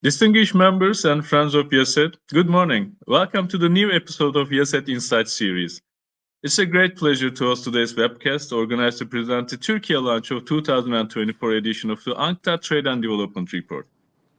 Distinguished members and friends of YESET, good morning. Welcome to the new episode of YESET Insights series. It's a great pleasure to host today's webcast organized to present the Turkey launch of 2024 edition of the UNCTAD Trade and Development Report.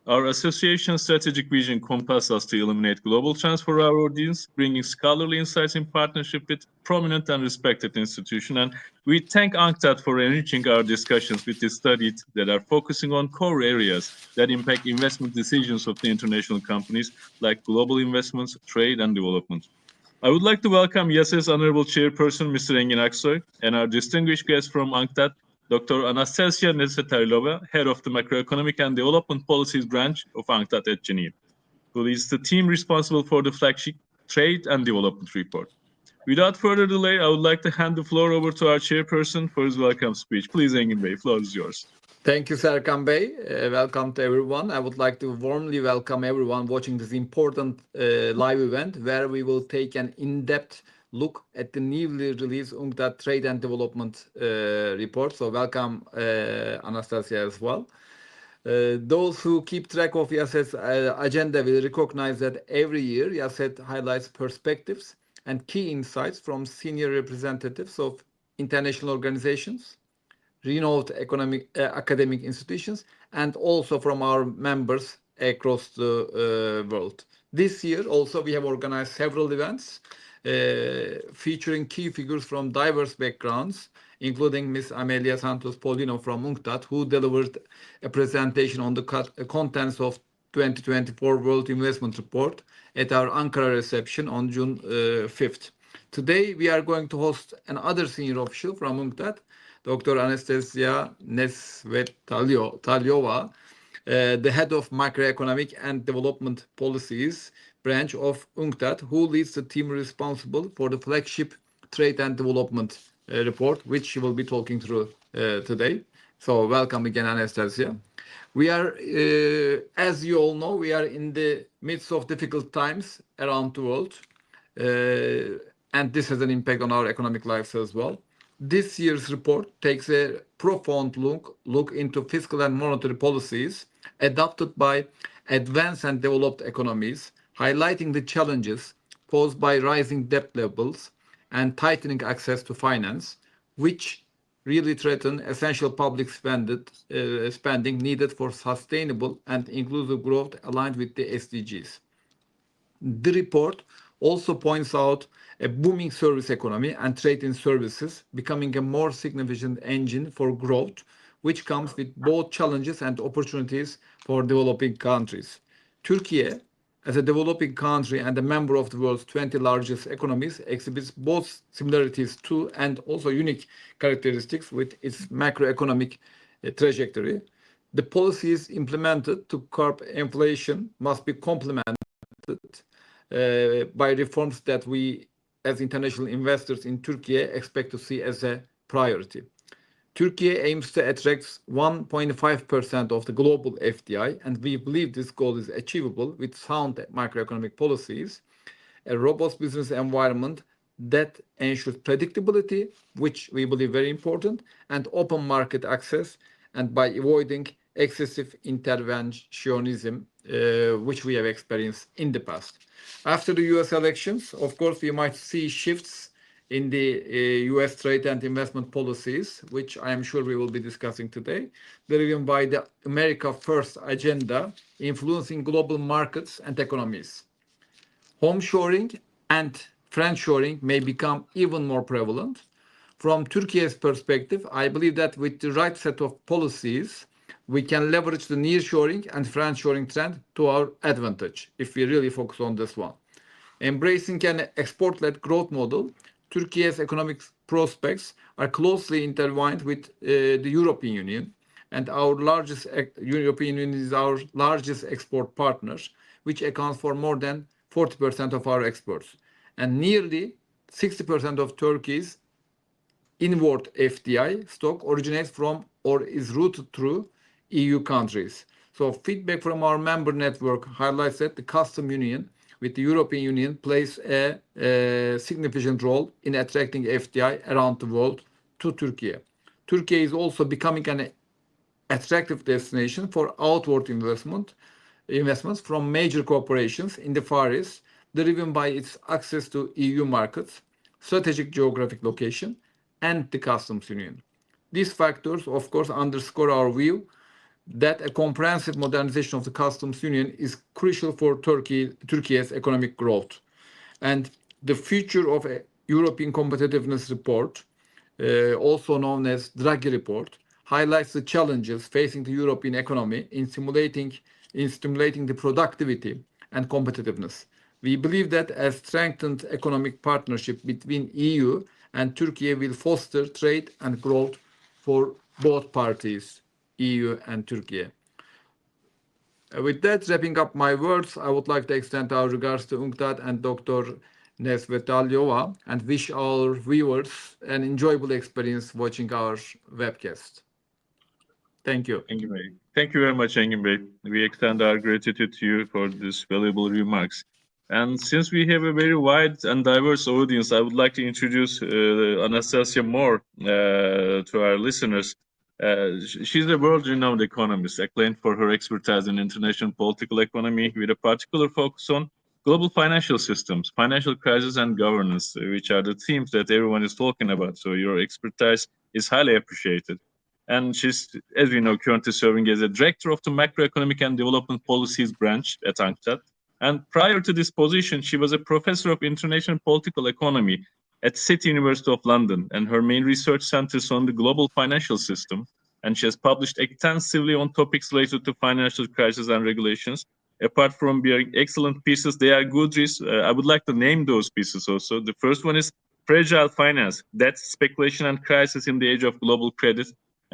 Our association's strategic vision compels us to illuminate global trends for our audience, bringing scholarly insights in partnership with prominent and respected institutions. And we thank UNCTAD for enriching our discussions with the studies that are focusing on core areas that impact investment decisions of the international companies like global investments, trade, and development. I would like to welcome YES's Honorable Chairperson, Mr. Engin Aksoy, and our distinguished guest from UNCTAD, Dr. Anastasia Nezhetarilova, Head of the Macroeconomic and Development Policies Branch of UNCTAD at Geneva, who leads the team responsible for the flagship Trade and Development Report. Without further delay, I would like to hand the floor over to our chairperson for his welcome speech. Please, Engin Bey, floor is yours. Thank you, Serkan Bey. Welcome to everyone. I would like to warmly welcome everyone watching this important live event where we will take an in-depth look at the newly released UNCTAD Trade and Development report. So welcome, Anastasia, as well. Those who keep track of YASET's agenda will recognize that every year YASET highlights perspectives and key insights from senior representatives of international organizations, renowned academic institutions, and also from our members across the world. This year also we have organized several events featuring key figures from diverse backgrounds, including Ms. Amelia Santos Polino from UNCTAD, who delivered a presentation on the contents of 2024 World Investment Report at our Ankara reception on June 5th. Today we are going to host another senior official from UNCTAD, Dr. Anastasia Nezhetarilova, the head of Macroeconomic and Development Policies branch of UNCTAD, who leads the team responsible for the flagship Trade and Development report, which she will be talking through today. So welcome again, Anastasia. We are, as you all know, we are in the midst of difficult times around the world, and this has an impact on our economic lives as well. This year's report takes a profound look into fiscal and monetary policies adopted by advanced and developed economies, highlighting the challenges posed by rising debt levels and tightening access to finance, which really threaten essential public spending needed for sustainable and inclusive growth aligned with the SDGs. The report also points out a booming service economy and trade in services becoming a more significant engine for growth, which comes with both challenges and opportunities for developing countries. Turkey, as a developing country and a member of the world's 20 largest economies, exhibits both similarities to and also unique characteristics with its macroeconomic trajectory. The policies implemented to curb inflation must be complemented by reforms that we, as international investors in Turkey, expect to see as a priority. Turkey aims to attract 1.5% of the global FDI, and we believe this goal is achievable with sound macroeconomic policies, a robust business environment that ensures predictability, which we believe very important, and open market access, and by avoiding excessive interventionism, which we have experienced in the past. After the US elections, of course, we might see shifts in the US trade and investment policies, which I am sure we will be discussing today, driven by the America First agenda influencing global markets and economies. Homeshoring and friendshoring may become even more prevalent. From Turkey's perspective, I believe that with the right set of policies, we can leverage the nearshoring and friendshoring trend to our advantage if we really focus on this one. Embracing an export-led growth model, Turkey's economic prospects are closely intertwined with the European Union, and European Union is our largest export partner, which accounts for more than 40% of our exports. And nearly 60% of Turkey's inward FDI stock originates from or is routed through EU countries. So feedback from our member network highlights that the custom union with the European Union plays a significant role in attracting FDI around the world to Turkey. Turkey is also becoming an attractive destination for outward investment investments from major corporations in the Far East, driven by its access to EU markets, strategic geographic location, and the customs union. These factors, of course, underscore our view that a comprehensive modernization of the customs union is crucial for Turkey's economic growth. And the future of a European competitiveness report, also known as Draghi report, highlights the challenges facing the European economy in stimulating the productivity and competitiveness. We believe that a strengthened economic partnership between EU and Turkey will foster trade and growth for both parties, EU and Turkey. With that, wrapping up my words, I would like to extend our regards to UNCTAD and Dr. Nesvetalyova and wish our viewers an enjoyable experience watching our webcast. Thank you. Engin Bey. Thank you very much, Engin Bey. We extend our gratitude to you for these valuable remarks. And since we have a very wide and diverse audience, I would like to introduce Anastasia more to our listeners. She's a world-renowned economist, acclaimed for her expertise in international political economy, with a particular focus on global financial systems, financial crisis, and governance, which are the themes that everyone is talking about. So your expertise is highly appreciated. And she's, as we know, currently serving as a director of the Macroeconomic and Development Policies branch at UNCTAD. And prior to this position, she was a professor of international political economy at City University of London, and her main research centers on the global financial system. And she has published extensively on topics related to financial crisis and regulations. Apart from being excellent pieces, they are good reads. I would like to name those pieces also. The first one is Fragile Finance, Debt, Speculation, and Crisis in the Age of Global Credit,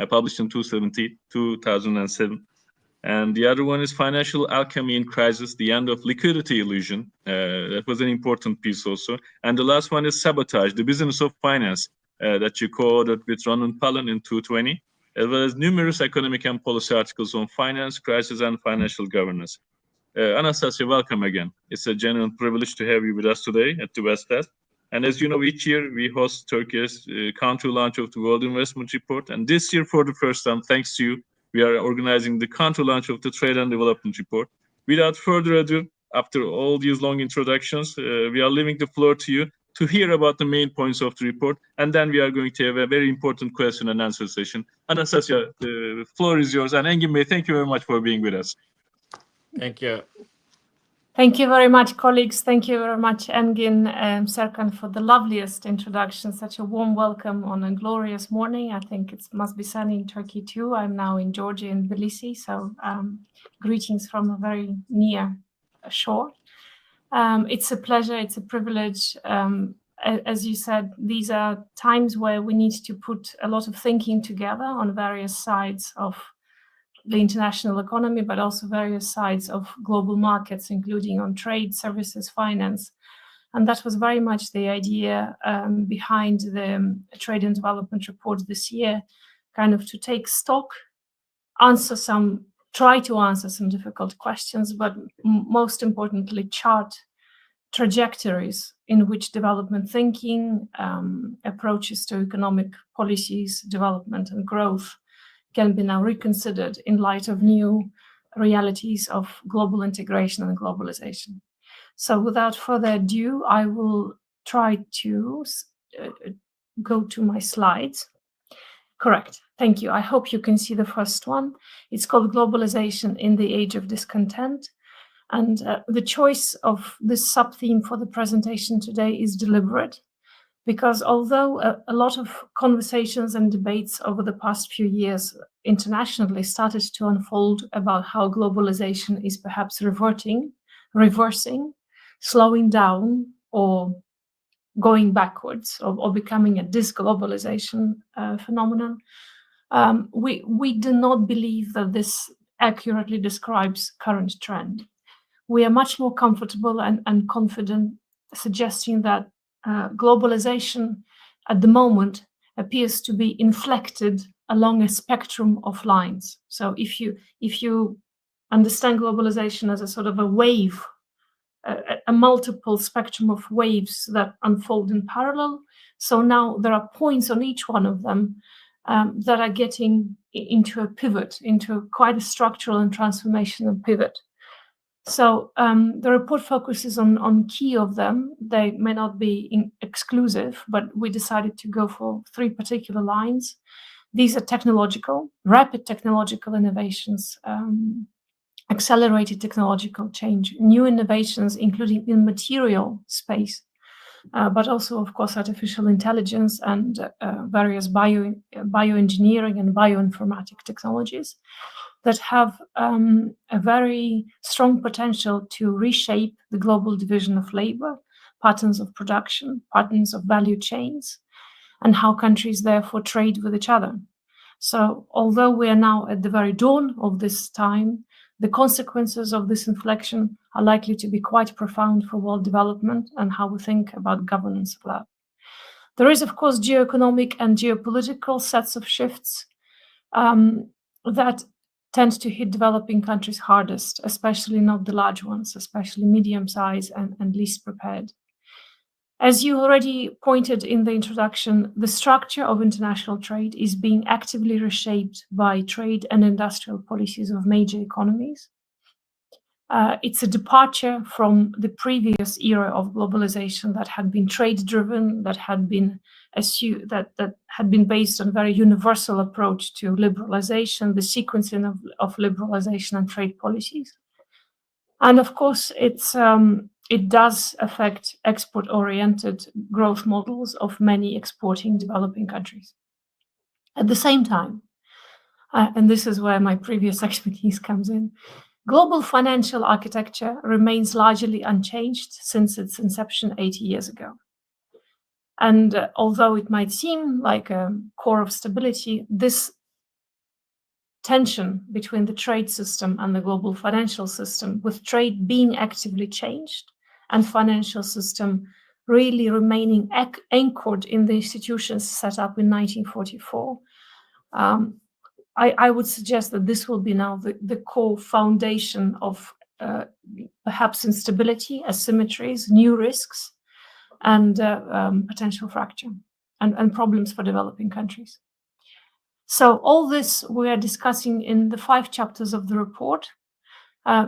published in 2007. And the other one is Financial Alchemy in Crisis, The End of Liquidity Illusion. That was an important piece also. And the last one is Sabotage, The Business of Finance, that you co-authored with Ronan Palin in 2020, as well as numerous economic and policy articles on finance, crisis, and financial governance. Anastasia, welcome again. It's a genuine privilege to have you with us today at the Webcast. And as you know, each year we host Turkey's country launch of the World Investment Report. And this year, for the first time, thanks to you, we are organizing the country launch of the Trade and Development Report. Without further ado, after all these long introductions, we are leaving the floor to you to hear about the main points of the report. And then we are going to have a very important question and answer session. Anastasia, the floor is yours. And Engin Bey, thank you very much for being with us. Thank you. Thank you very much, colleagues. Thank you very much, Engin Serkan, for the loveliest introduction. Such a warm welcome on a glorious morning. I think it must be sunny in Turkey too. I'm now in Georgia, in Tbilisi, so greetings from a very near shore. It's a pleasure, it's a privilege. As you said, these are times where we need to put a lot of thinking together on various sides of the international economy, but also various sides of global markets, including on trade, services, finance. And that was very much the idea behind the Trade and Development Report this year, kind of to take stock, try to answer some difficult questions, but most importantly, chart trajectories in which development thinking, approaches to economic policies, development and growth can be now reconsidered in light of new realities of global integration and globalization. So without further ado, I will try to go to my slides. Correct. Thank you. I hope you can see the first one. It's called Globalization in the Age of Discontent. And the choice of this sub-theme for the presentation today is deliberate, because although a lot of conversations and debates over the past few years internationally started to unfold about how globalization is perhaps reversing, slowing down, or going backwards, or becoming a disglobalization phenomenon, we do not believe that this accurately describes current trend. We are much more comfortable and confident suggesting that globalization at the moment appears to be inflected along a spectrum of lines. So if you understand globalization as a sort of a wave, a multiple spectrum of waves that unfold in parallel, so now there are points on each one of them that are getting into a pivot, into quite a structural and transformational pivot. So the report focuses on key of them. They may not be exclusive, but we decided to go for 3 particular lines. These are technological, rapid technological innovations, accelerated technological change, new innovations, including in material space, but also, of course, artificial intelligence and various bioengineering and bioinformatic technologies that have a very strong potential to reshape the global division of labor, patterns of production, patterns of value chains, and how countries therefore trade with each other. So although we are now at the very dawn of this time, the consequences of this inflection are likely to be quite profound for world development and how we think about governance of that. There is, of course, geoeconomic and geopolitical sets of shifts that tend to hit developing countries hardest, especially not the large ones, especially medium size and least prepared. As you already pointed in the introduction, the structure of international trade is being actively reshaped by trade and industrial policies of major economies. It's a departure from the previous era of globalization that had been trade-driven, that had been based on a very universal approach to liberalization, the sequencing of liberalization and trade policies. And of course, it does affect export-oriented growth models of many exporting developing countries. At the same time, and this is where my previous expertise comes in, global financial architecture remains largely unchanged since its inception 80 years ago. And although it might seem like a core of stability, this tension between the trade system and the global financial system, with trade being actively changed and financial system really remaining anchored in the institutions set up in 1944, I would suggest that this will be now the core foundation of perhaps instability, asymmetries, new risks, and potential fracture and problems for developing countries. So all this we are discussing in the 5 chapters of the report.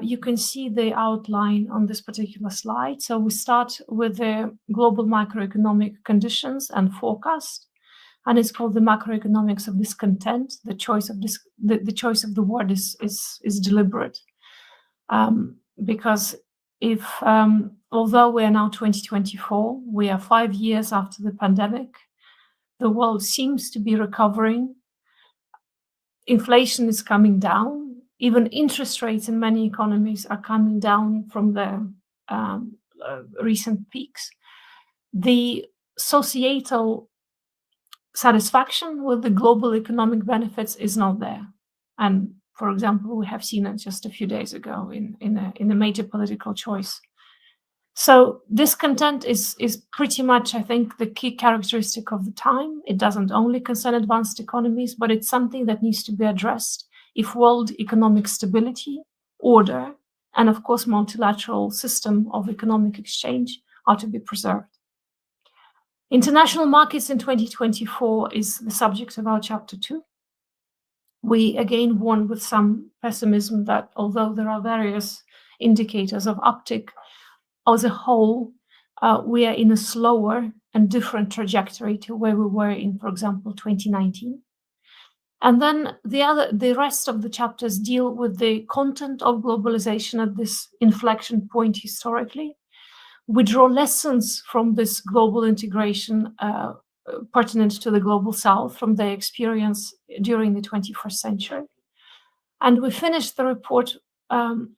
You can see the outline on this particular slide. So we start with the global macroeconomic conditions and forecast, and it's called the macroeconomics of discontent. The choice of the choice of the word is deliberate, because if although we are now 2024, we are 5 years after the pandemic, the world seems to be recovering. Inflation is coming down. Even interest rates in many economies are coming down from their recent peaks. The societal satisfaction with the global economic benefits is not there. And for example, we have seen it just a few days ago in a major political choice. So discontent is pretty much, I think, the key characteristic of the time. It doesn't only concern advanced economies, but it's something that needs to be addressed if world economic stability, order, and of course, multilateral system of economic exchange are to be preserved. International markets in 2024 is the subject of our chapter 2. We again warn with some pessimism that although there are various indicators of uptick, as a whole, we are in a slower and different trajectory to where we were in, for example, 2019. And then the rest of the chapters deal with the content of globalization at this inflection point historically. We draw lessons from this global integration pertinent to the global South from their experience during the 21st century. And we finish the report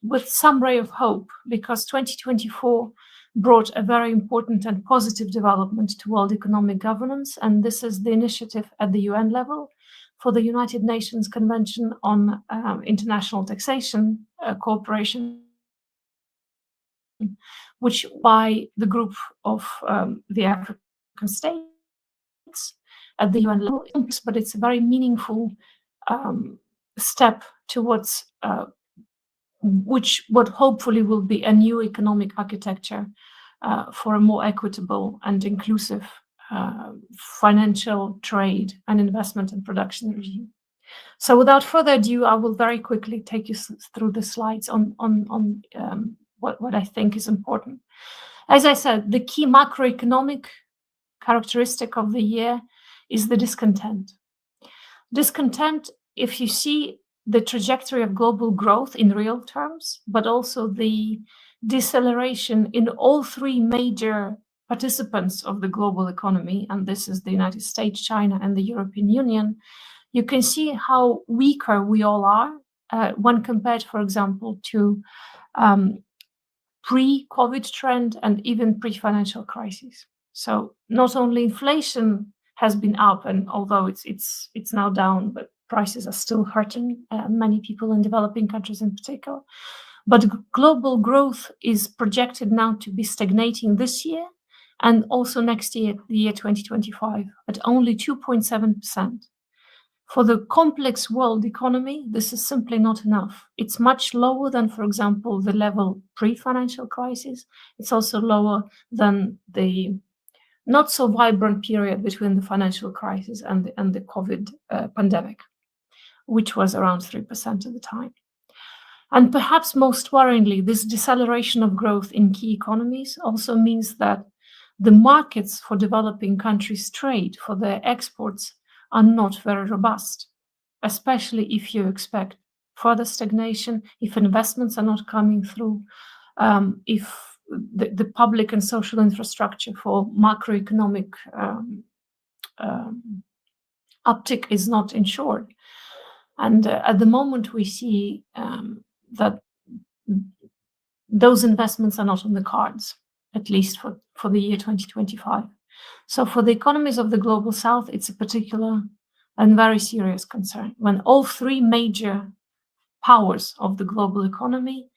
with some ray of hope, because 2024 brought a very important and positive development to world economic governance. And this is the initiative at the UN level for the United Nations Convention on International Taxation Cooperation, which by the group of the African states at the UN level, but it's a very meaningful step towards what hopefully will be a new economic architecture for a more equitable and inclusive financial, trade, and investment and production regime. So without further ado, I will very quickly take you through the slides on what I think is important. As I said, the key macroeconomic characteristic of the year is the discontent. Discontent, if you see the trajectory of global growth in real terms, but also the deceleration in all three major participants of the global economy, and this is the United States, China, and the European Union, you can see how weaker we all are when compared, for example, to pre-COVID trend and even pre-financial crisis. So not only inflation has been up, and although it's now down, but prices are still hurting many people in developing countries in particular. But global growth is projected now to be stagnating this year and also next year, the year 2025, at only 2.7%. For the complex world economy, this is simply not enough. It's much lower than, for example, the level pre-financial crisis. It's also lower than the not so vibrant period between the financial crisis and the COVID pandemic, which was around 3% at the time. And perhaps most worryingly, this deceleration of growth in key economies also means that the markets for developing countries' trade, for their exports, are not very robust, especially if you expect further stagnation, if investments are not coming through, if the public and social infrastructure for macroeconomic uptick is not ensured. And at the moment, we see that those investments are not on the cards, at least for the year 2025. So for the economies of the global south, it's a particular and very serious concern when all three major powers of the global economy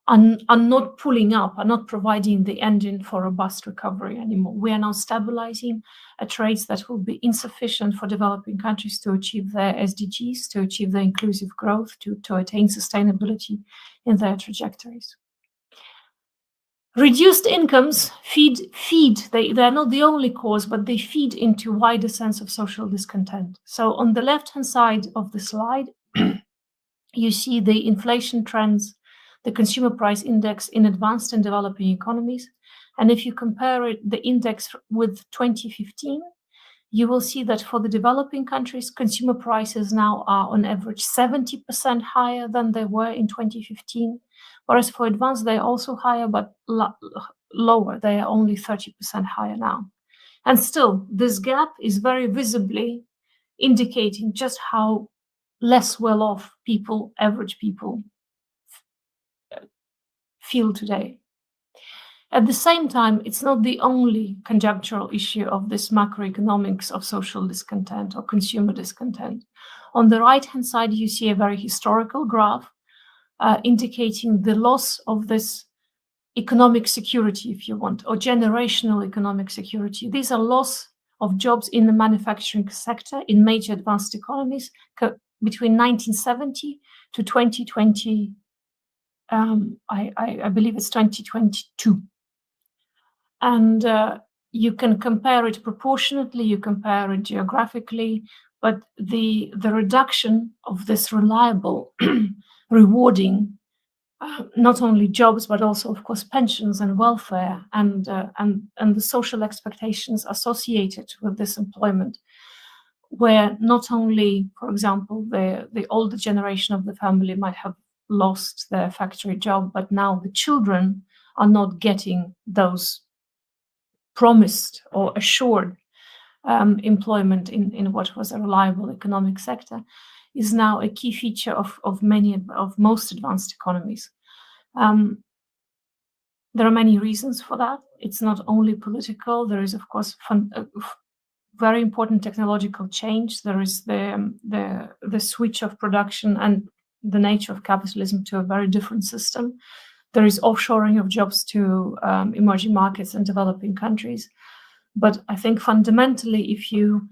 are not pulling up, are not providing the engine for robust recovery anymore. We are now stabilizing at rates that will be insufficient for developing countries to achieve their SDGs, to achieve their inclusive growth, to attain sustainability in their trajectories. Reduced incomes they're not the only cause, but they feed into wider sense of social discontent. So on the left-hand side of the slide, you see the inflation trends, the consumer price index in advanced and developing economies. And if you compare the index with 2015, you will see that for the developing countries, consumer prices now are on average 70% higher than they were in 2015. Whereas for advanced, they're also higher, but lower. They are only 30% higher now. And still, this gap is very visibly indicating just how less well-off people, average people, feel today. At the same time, it's not the only conjunctural issue of this macroeconomics of social discontent or consumer discontent. On the right-hand side, you see a very historical graph indicating the loss of this economic security, if you want, or generational economic security. These are loss of jobs in the manufacturing sector in major advanced economies between 1970 to 2020. I believe it's 2022. And you can compare it proportionately, you compare it geographically, but the reduction of this reliable, rewarding, not only jobs, but also, of course, pensions and welfare and the social expectations associated with this employment, where not only, for example, the older generation of the family might have lost their factory job, but now the children are not getting those promised or assured employment in what was a reliable economic sector, is now a key feature of most advanced economies. There are many reasons for that. It's not only political. There is, of course, very important technological change. There is the switch of production and the nature of capitalism to a very different system. There is offshoring of jobs to emerging markets and developing countries. But I think fundamentally, if you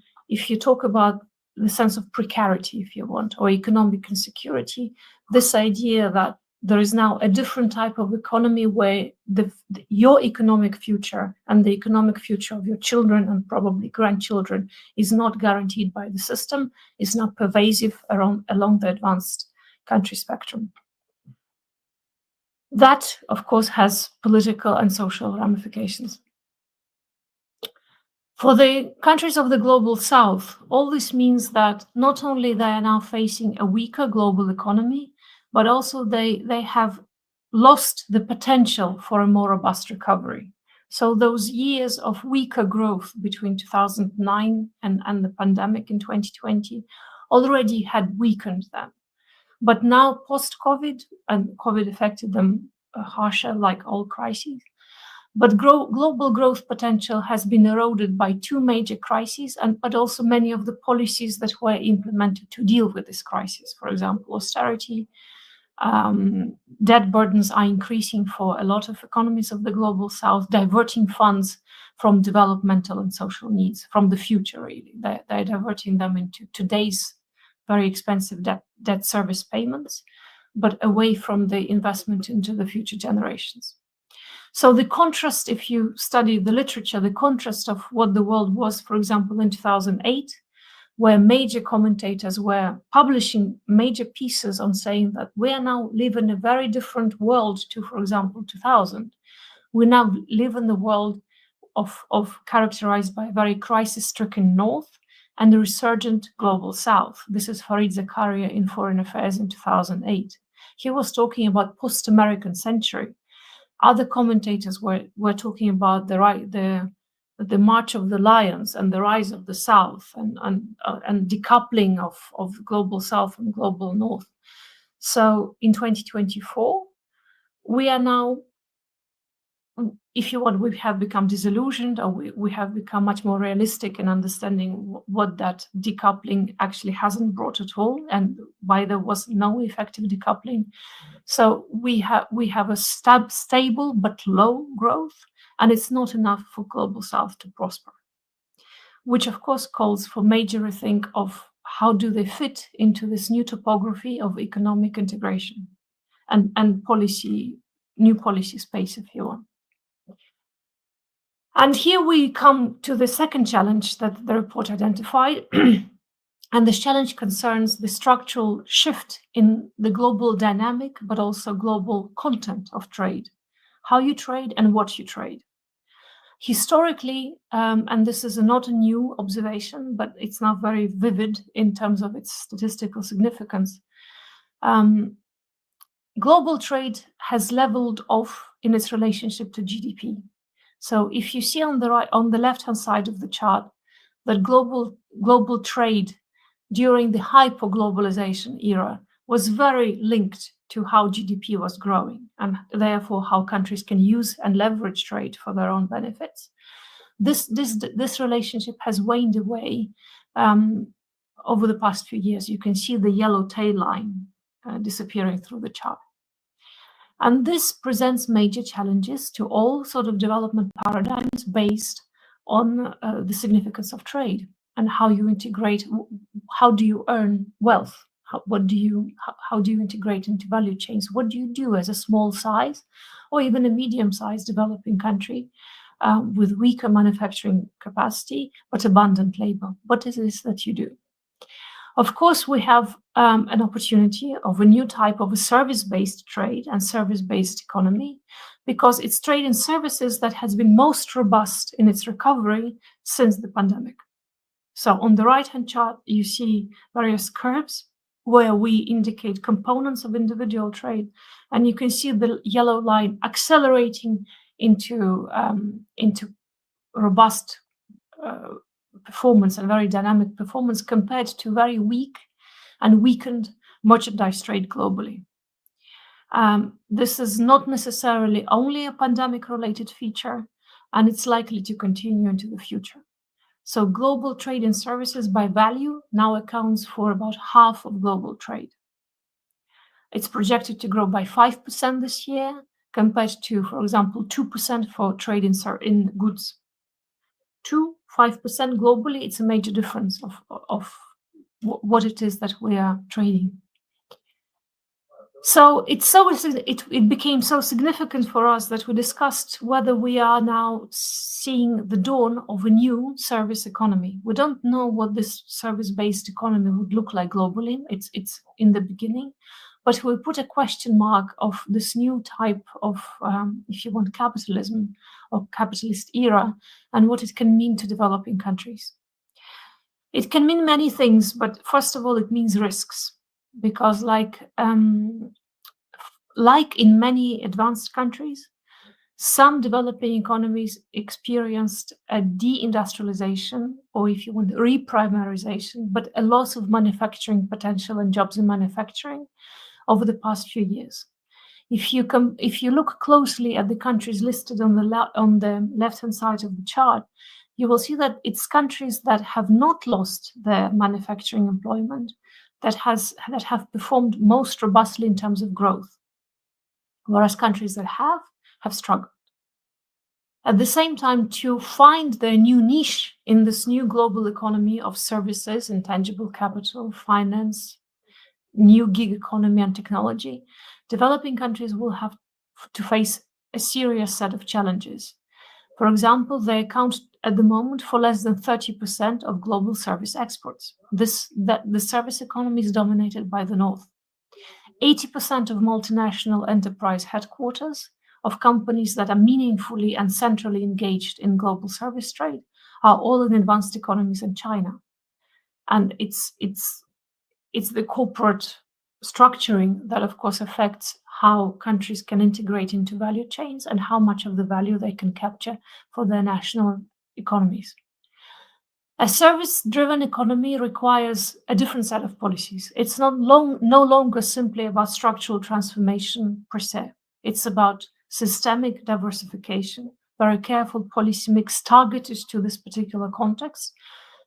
talk about the sense of precarity, if you want, or economic insecurity, this idea that there is now a different type of economy where your economic future and the economic future of your children and probably grandchildren is not guaranteed by the system, is not pervasive along the advanced country spectrum. That, of course, has political and social ramifications. For the countries of the global south, all this means that not only they are now facing a weaker global economy, but also they have lost the potential for a more robust recovery. So those years of weaker growth between 2009 and the pandemic in 2020 already had weakened them. But now post-COVID, and COVID affected them harsher like all crises, but global growth potential has been eroded by two major crises, but also many of the policies that were implemented to deal with this crisis. For example, austerity, debt burdens are increasing for a lot of economies of the global south, diverting funds from developmental and social needs, from the future, really. They're diverting them into today's very expensive debt service payments, but away from the investment into the future generations. So the contrast, if you study the literature, the contrast of what the world was, for example, in 2008, where major commentators were publishing major pieces on saying that we are now live in a very different world to, for example, 2000. We now live in the world of characterized by a very crisis-stricken north and a resurgent global south. This is Fareed Zakaria in Foreign Affairs in 2008. He was talking about post-American century. Other commentators were talking about the march of the lions and the rise of the South and decoupling of global South and global North. So in 2024, we are now, if you want, we have become disillusioned, or we have become much more realistic in understanding what that decoupling actually hasn't brought at all, and why there was no effective decoupling. So we have a stable but low growth, and it's not enough for global south to prosper, which of course calls for major rethink of how do they fit into this new topography of economic integration and policy, new policy space, if you want. And here we come to the second challenge that the report identified. And this challenge concerns the structural shift in the global dynamic, but also global content of trade, how you trade and what you trade. Historically, and this is not a new observation, but it's now very vivid in terms of its statistical significance, global trade has leveled off in its relationship to GDP. So if you see on the left-hand side of the chart that global trade during the hyper-globalization era was very linked to how GDP was growing, and therefore how countries can use and leverage trade for their own benefits. This relationship has waned away over the past few years. You can see the yellow tail line disappearing through the chart. And this presents major challenges to all sort of development paradigms based on the significance of trade and how you integrate, how do you earn wealth? How do you integrate into value chains? What do you do as a small size or even a medium-sized developing country with weaker manufacturing capacity but abundant labor? What is it that you do? Of course, we have an opportunity of a new type of a service-based trade and service-based economy, because it's trade and services that has been most robust in its recovery since the pandemic. So on the right-hand chart, you see various curves where we indicate components of individual trade, and you can see the yellow line accelerating into robust performance and very dynamic performance compared to very weak and weakened merchandise trade globally. This is not necessarily only a pandemic-related feature, and it's likely to continue into the future. So global trade and services by value now accounts for about half of global trade. It's projected to grow by 5% this year, compared to, for example, 2% for trade in goods. 5% globally, it's a major difference of what it is that we are trading. So it became so significant for us that we discussed whether we are now seeing the dawn of a new service economy. We don't know what this service-based economy would look like globally. It's in the beginning, but we put a question mark of this new type of, if you want, capitalism or capitalist era, and what it can mean to developing countries. It can mean many things, but first of all, it means risks, because like in many advanced countries, some developing economies experienced a deindustrialization, or if you want, reprimarization, but a loss of manufacturing potential and jobs in manufacturing over the past few years. If you look closely at the countries listed on the left-hand side of the chart, you will see that it's countries that have not lost their manufacturing employment that have performed most robustly in terms of growth, whereas countries that have struggled. At the same time, to find their new niche in this new global economy of services, intangible capital, finance, new gig economy and technology, developing countries will have to face a serious set of challenges. For example, they account at the moment for less than 30% of global service exports. The service economy is dominated by the North. 80% of multinational enterprise headquarters of companies that are meaningfully and centrally engaged in global service trade are all in advanced economies in China. And it's the corporate structuring that, of course, affects how countries can integrate into value chains and how much of the value they can capture for their national economies. A service-driven economy requires a different set of policies. It's no longer simply about structural transformation per se. It's about systemic diversification, very careful policy mix targeted to this particular context,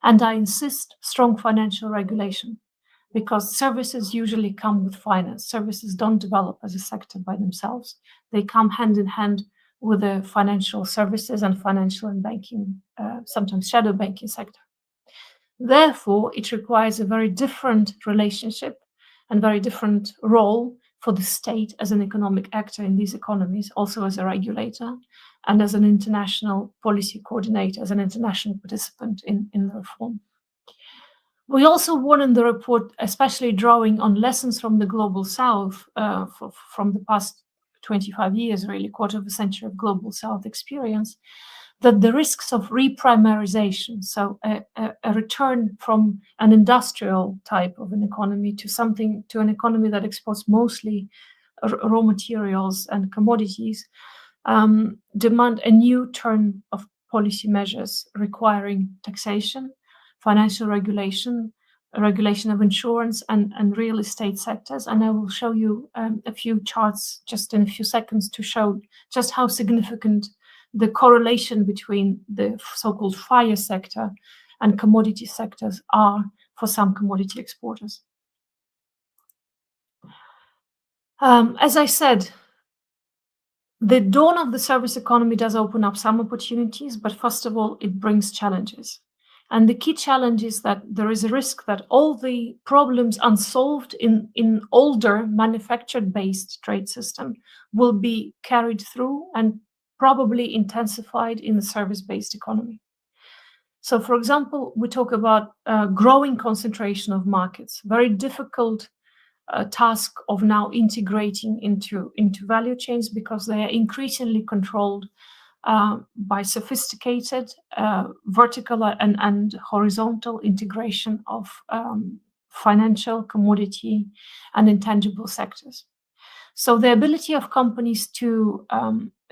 and I insist, strong financial regulation, because services usually come with finance. Services don't develop as a sector by themselves. They come hand in hand with the financial services and financial and banking, sometimes shadow banking sector. Therefore, it requires a very different relationship and very different role for the state as an economic actor in these economies, also as a regulator and as an international policy coordinator, as an international participant in the reform. We also warn in the report, especially drawing on lessons from the Global South, from the past 25 years, really, quarter of a century of Global South experience, that the risks of reprimarization, so a return from an industrial type of an economy to an economy that exports mostly raw materials and commodities, demand a new turn of policy measures requiring taxation, financial regulation of insurance and real estate sectors. And I will show you a few charts just in a few seconds to show just how significant the correlation between the so-called FIRE sector and commodity sectors are for some commodity exporters. As I said, the dawn of the service economy does open up some opportunities, but first of all, it brings challenges. And the key challenge is that there is a risk that all the problems unsolved in older manufactured-based trade system will be carried through and probably intensified in the service-based economy. So, for example, we talk about growing concentration of markets, very difficult task of now integrating into value chains because they are increasingly controlled by sophisticated vertical and horizontal integration of financial, commodity, and intangible sectors. So the ability of companies to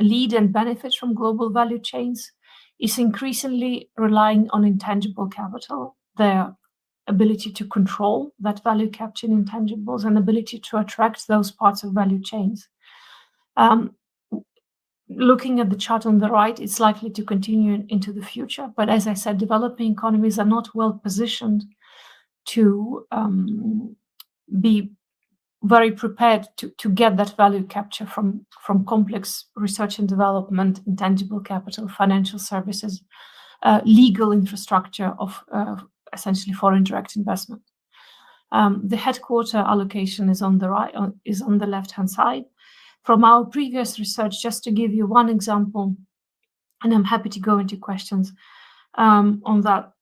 lead and benefit from global value chains is increasingly relying on intangible capital, their ability to control that value capture in intangibles and ability to attract those parts of value chains. Looking at the chart on the right, it's likely to continue into the future. But as I said, developing economies are not well positioned to be very prepared to get that value capture from complex research and development, intangible capital, financial services, legal infrastructure of essentially foreign direct investment. The headquarter allocation is on the right, is on the left-hand side. From our previous research, just to give you one example, and I'm happy to go into questions on that.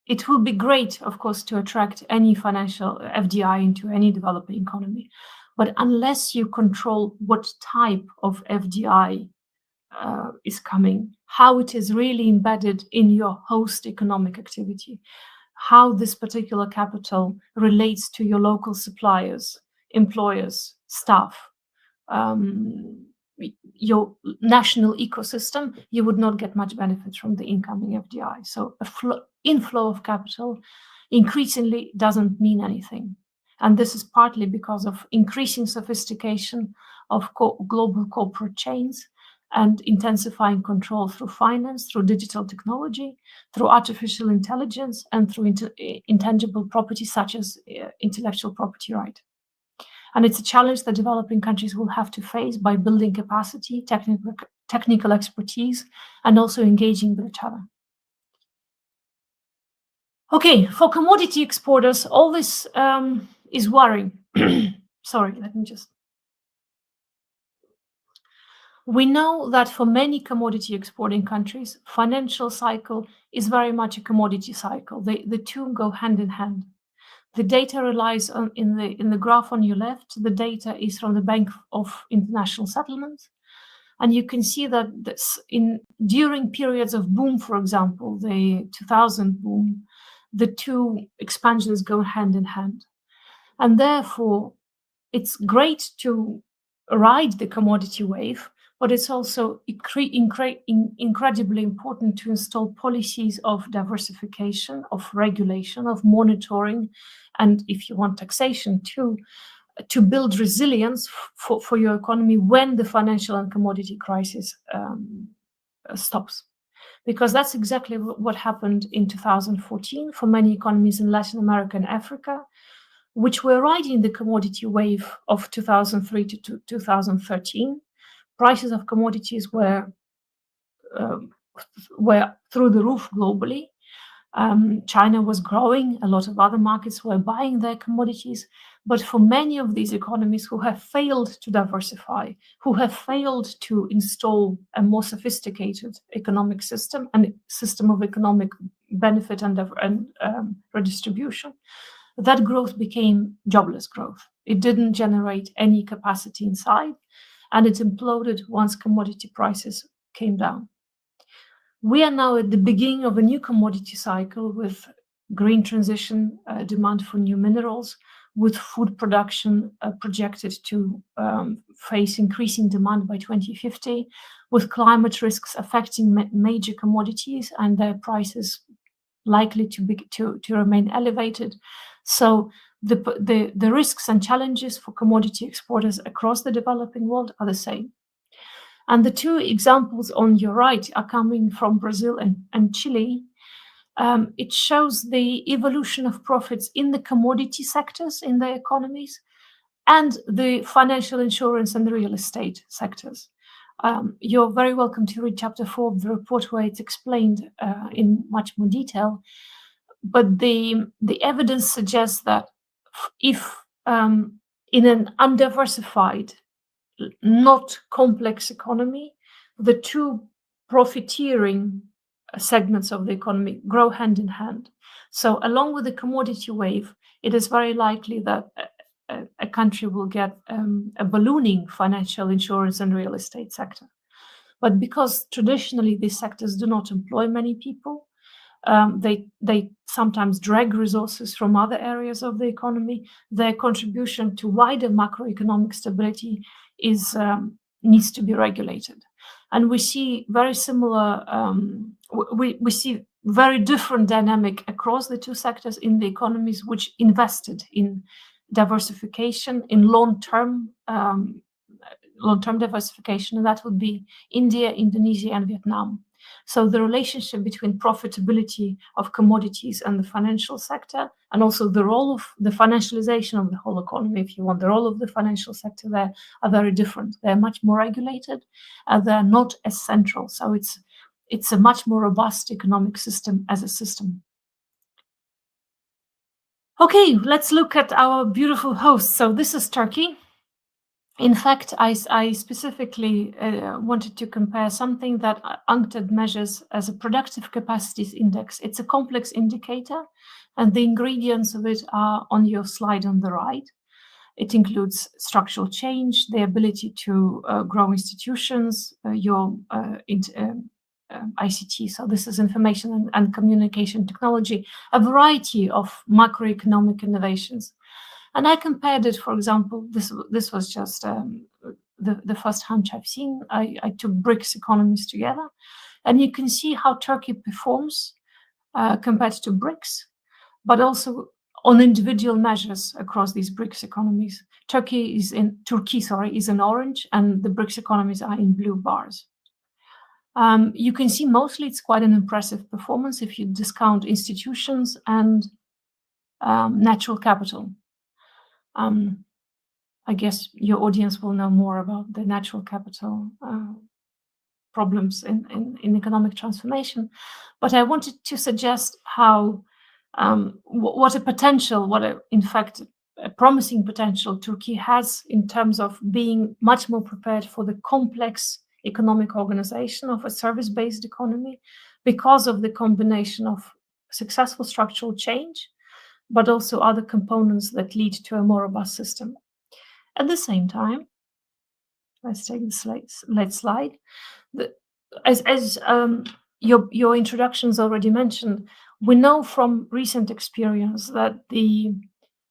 It will be great, of course, to attract any financial FDI into any developing economy, but unless you control what type of FDI is coming, how it is really embedded in your host economic activity, how this particular capital relates to your local suppliers, employers, staff, your national ecosystem, you would not get much benefit from the incoming FDI. So inflow of capital increasingly doesn't mean anything. And this is partly because of increasing sophistication of global corporate chains and intensifying control through finance, through digital technology, through artificial intelligence, and through intangible property such as intellectual property right. And it's a challenge that developing countries will have to face by building capacity, technical expertise, and also engaging with each other. Okay, for commodity exporters, all this is worrying. Sorry, let me just. We know that for many commodity exporting countries, financial cycle is very much a commodity cycle. The two go hand in hand. The data relies on, in the graph on your left, the data is from the Bank of International Settlements. And you can see that during periods of boom, for example, the 2000 boom, the two expansions go hand in hand. And therefore, it's great to ride the commodity wave, but it's also incredibly important to install policies of diversification, of regulation, of monitoring, and if you want taxation too, to build resilience for your economy when the financial and commodity crisis stops. Because that's exactly what happened in 2014 for many economies in Latin America and Africa, which were riding the commodity wave of 2003 to 2013. Prices of commodities were through the roof globally. China was growing, a lot of other markets were buying their commodities, but for many of these economies who have failed to diversify, who have failed to install a more sophisticated economic system and system of economic benefit and redistribution, that growth became jobless growth. It didn't generate any capacity inside, and it imploded once commodity prices came down. We are now at the beginning of a new commodity cycle with green transition, demand for new minerals, with food production projected to face increasing demand by 2050, with climate risks affecting major commodities and their prices likely to remain elevated. So the risks and challenges for commodity exporters across the developing world are the same. And the two examples on your right are coming from Brazil and Chile. It shows the evolution of profits in the commodity sectors in their economies and the financial insurance and the real estate sectors. You're very welcome to read chapter 4 of the report where it's explained in much more detail. But the evidence suggests that if in an undiversified, not complex economy, the two profiteering segments of the economy grow hand in hand. So along with the commodity wave, it is very likely that a country will get a ballooning financial insurance and real estate sector. But because traditionally these sectors do not employ many people, they sometimes drag resources from other areas of the economy, their contribution to wider macroeconomic stability needs to be regulated. And we see very similar, we see very different dynamic across the two sectors in the economies which invested in diversification, in long-term diversification, and that would be India, Indonesia, and Vietnam. So the relationship between profitability of commodities and the financial sector, and also the role of the financialization of the whole economy, if you want, the role of the financial sector there are very different. They're much more regulated, and they're not as central. So it's a much more robust economic system as a system. Okay, let's look at our beautiful host. So this is Turkey. In fact, I specifically wanted to compare something that UNCTAD measures as a productive capacities index. It's a complex indicator, and the ingredients of it are on your slide on the right. It includes structural change, the ability to grow institutions, your ICT, so this is information and communication technology, a variety of macroeconomic innovations. And I compared it, for example, this was just the first hunch I've seen. I took BRICS economies together, and you can see how Turkey performs compared to BRICS, but also on individual measures across these BRICS economies. Turkey is in orange, and the BRICS economies are in blue bars. You can see mostly it's quite an impressive performance if you discount institutions and natural capital. I guess your audience will know more about the natural capital problems in economic transformation. But I wanted to suggest how what in fact a promising potential Turkey has in terms of being much more prepared for the complex economic organization of a service-based economy because of the combination of successful structural change, but also other components that lead to a more robust system. At the same time, let's take the next slide. As your introductions already mentioned, we know from recent experience that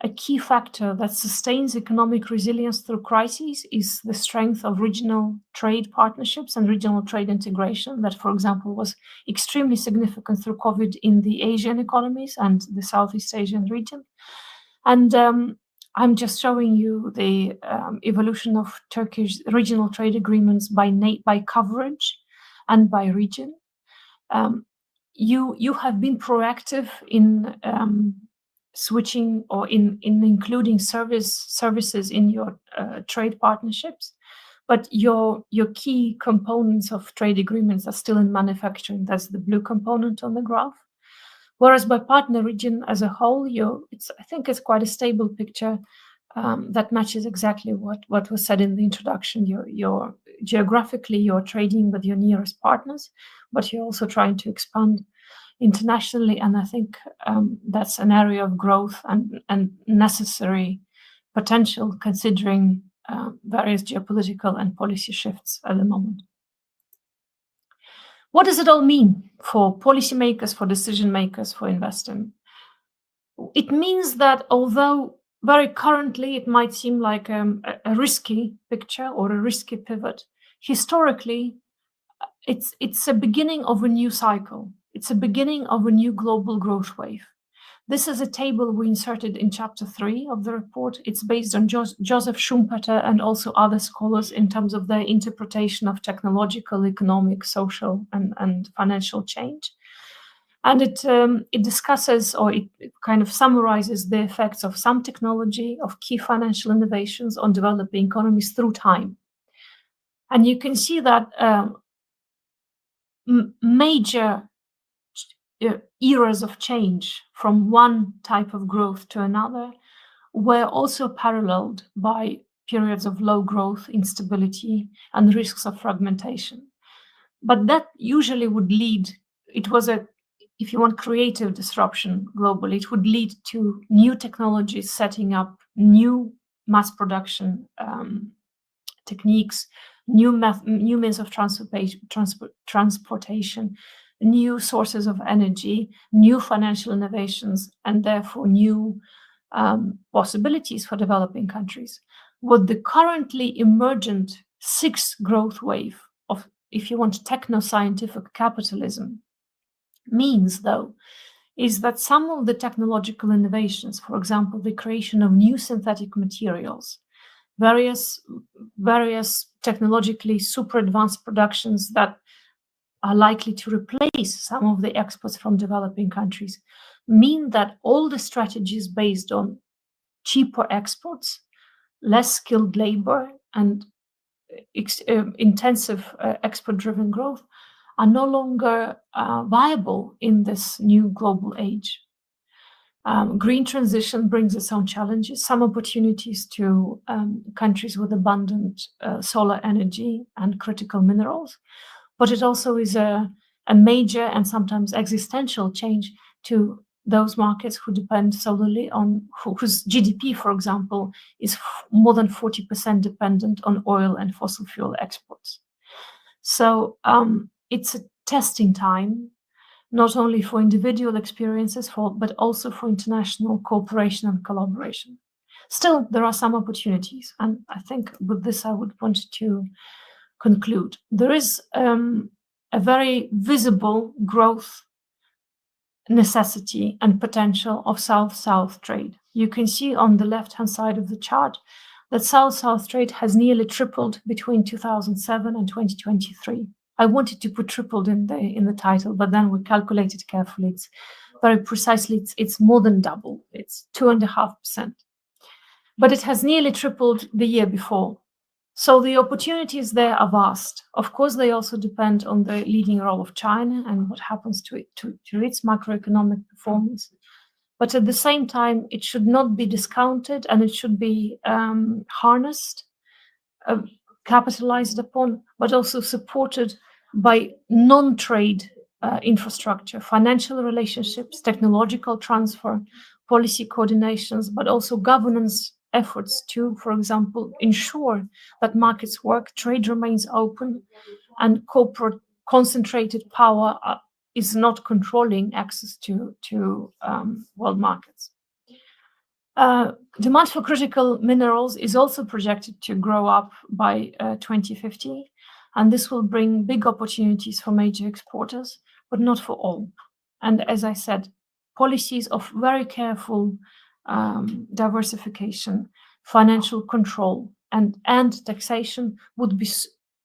a key factor that sustains economic resilience through crises is the strength of regional trade partnerships and regional trade integration that, for example, was extremely significant through COVID in the Asian economies and the Southeast Asian region. And I'm just showing you the evolution of Turkish regional trade agreements by coverage and by region. You have been proactive in switching or in including services in your trade partnerships, but your key components of trade agreements are still in manufacturing. That's the blue component on the graph. Whereas by partner region as a whole, I think it's quite a stable picture that matches exactly what was said in the introduction. You're geographically, you're trading with your nearest partners, but you're also trying to expand internationally. And I think that's an area of growth and necessary potential considering various geopolitical and policy shifts at the moment. What does it all mean for policymakers, for decision makers, for investing? It means that although very currently it might seem like a risky picture or a risky pivot, historically it's a beginning of a new cycle. It's a beginning of a new global growth wave. This is a table we inserted in chapter 3 of the report. It's based on Joseph Schumpeter and also other scholars in terms of their interpretation of technological, economic, social, and financial change. And it discusses, or it kind of summarizes the effects of some technology, of key financial innovations on developing economies through time. And you can see that major eras of change from one type of growth to another were also paralleled by periods of low growth, instability, and risks of fragmentation. But that usually would lead, if you want creative disruption globally, it would lead to new technologies setting up new mass production techniques, new means of transportation, new sources of energy, new financial innovations, and therefore new possibilities for developing countries. What the currently emergent sixth growth wave of, if you want, techno-scientific capitalism means, though, is that some of the technological innovations, for example, the creation of new synthetic materials, various technologically super advanced productions that are likely to replace some of the exports from developing countries, mean that all the strategies based on cheaper exports, less skilled labor, and intensive export-driven growth are no longer viable in this new global age. Green transition brings its own challenges, some opportunities to countries with abundant solar energy and critical minerals, but it also is a major and sometimes existential change to those markets who depend solely on, whose GDP, for example, is more than 40% dependent on oil and fossil fuel exports. So it's a testing time, not only for individual experiences, but also for international cooperation and collaboration. Still, there are some opportunities, and I think with this I would want to conclude. There is a very visible growth necessity and potential of South-South trade. You can see on the left-hand side of the chart that South-South trade has nearly tripled between 2007 and 2023. I wanted to put tripled in the title, but then we calculated carefully. It's very precisely, it's more than double. It's 2.5%. But it has nearly tripled the year before. So the opportunities there are vast. Of course, they also depend on the leading role of China and what happens to its macroeconomic performance. But at the same time, it should not be discounted, and it should be harnessed, capitalized upon, but also supported by non-trade infrastructure, financial relationships, technological transfer, policy coordinations, but also governance efforts to, for example, ensure that markets work, trade remains open, and corporate concentrated power is not controlling access to world markets. Demand for critical minerals is also projected to grow up by 2050, and this will bring big opportunities for major exporters, but not for all. And as I said, policies of very careful diversification, financial control, and taxation would be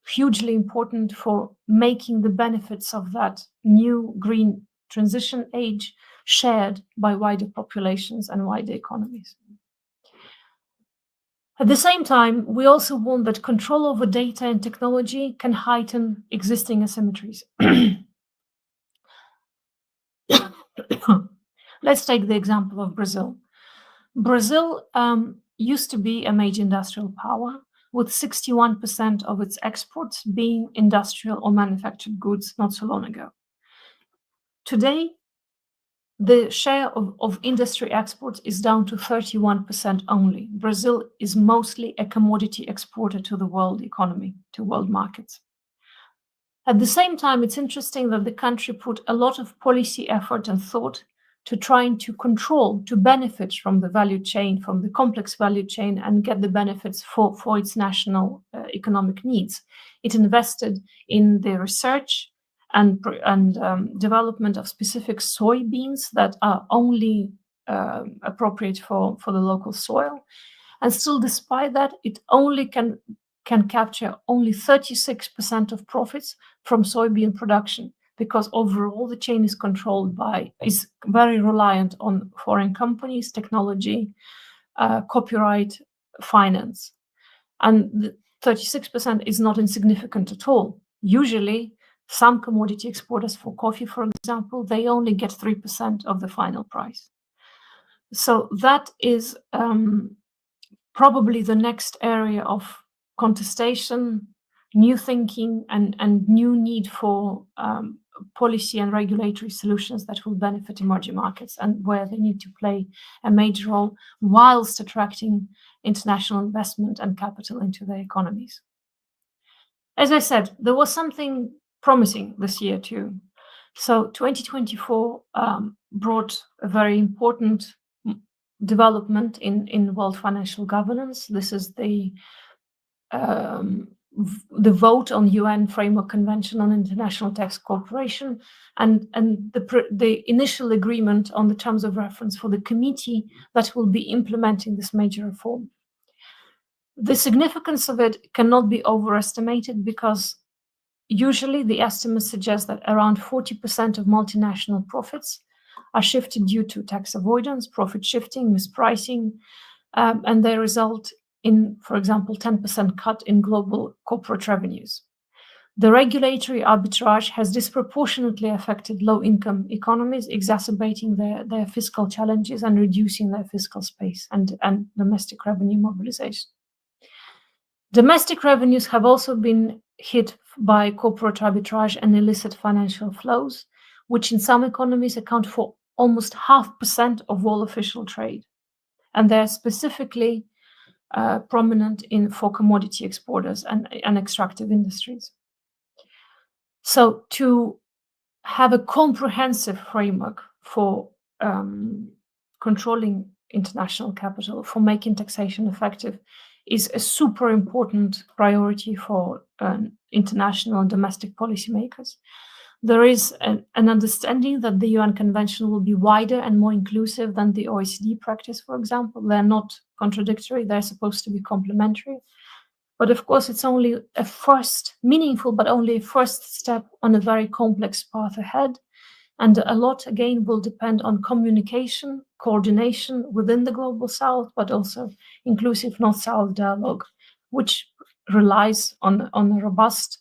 hugely important for making the benefits of that new green transition age shared by wider populations and wider economies. At the same time, we also want that control over data and technology can heighten existing asymmetries. Let's take the example of Brazil. Brazil used to be a major industrial power, with 61% of its exports being industrial or manufactured goods not so long ago. Today, the share of industry exports is down to 31% only. Brazil is mostly a commodity exporter to the world economy, to world markets. At the same time, it's interesting that the country put a lot of policy effort and thought to trying to control, to benefit from the value chain, from the complex value chain, and get the benefits for its national economic needs. It invested in the research and development of specific soybeans that are only appropriate for the local soil. And still, despite that, it only can capture only 36% of profits from soybean production, because overall the chain is very reliant on foreign companies, technology, copyright, finance. And the 36% is not insignificant at all. Usually, some commodity exporters for coffee, for example, they only get 3% of the final price. So that is probably the next area of contestation, new thinking, and new need for policy and regulatory solutions that will benefit emerging markets, and where they need to play a major role whilst attracting international investment and capital into their economies. As I said, there was something promising this year too. So 2024 brought a very important development in world financial governance. This is the vote on UN Framework Convention on International Tax Cooperation, and the initial agreement on the terms of reference for the committee that will be implementing this major reform. The significance of it cannot be overestimated, because usually the estimates suggest that around 40% of multinational profits are shifted due to tax avoidance, profit shifting, mispricing, and they result in, for example, 10% cut in global corporate revenues. The regulatory arbitrage has disproportionately affected low-income economies, exacerbating their fiscal challenges and reducing their fiscal space and domestic revenue mobilization. Domestic revenues have also been hit by corporate arbitrage and illicit financial flows, which in some economies account for almost 0.5% of all official trade. And they're specifically prominent for commodity exporters and extractive industries. So to have a comprehensive framework for controlling international capital, for making taxation effective, is a super important priority for international and domestic policymakers. There is an understanding that the UN Convention will be wider and more inclusive than the OECD practice, for example. They're not contradictory, they're supposed to be complementary. But of course, it's only a first, meaningful, but only a first step on a very complex path ahead. And a lot, again, will depend on communication, coordination within the Global South, but also inclusive North-South dialogue, which relies on a robust